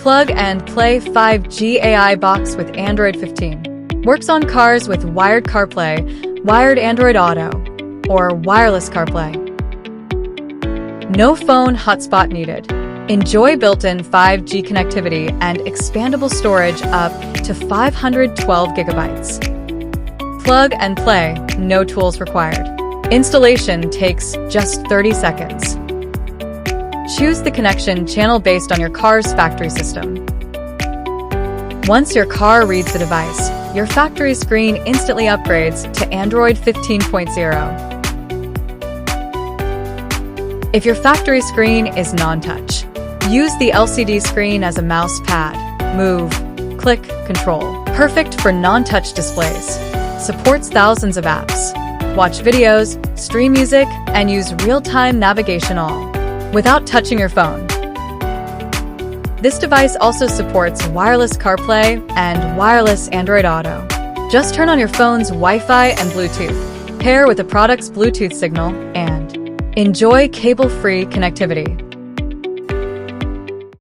Plug and Play 5G AI box with Android 15. Works on cars with wired CarPlay, wired Android Auto, or wireless CarPlay. No phone hotspot needed. Enjoy built-in 5G connectivity and expandable storage up to 512 gigabytes. Plug and play, no tools required. Installation takes just 30 seconds. Choose the connection channel based on your car's factory system. Once your car reads the device, your factory screen instantly upgrades to Android 15.0. If your factory screen is non-touch, use the LCD screen as a mouse pad. Move, click, control. Perfect for non-touch displays. Supports thousands of apps. Watch videos, stream music, and use real-time navigation all without touching your phone. This device also supports wireless CarPlay and wireless Android Auto. Just turn on your phone's Wi-Fi and Bluetooth, pair with the product's Bluetooth signal, and enjoy cable-free connectivity.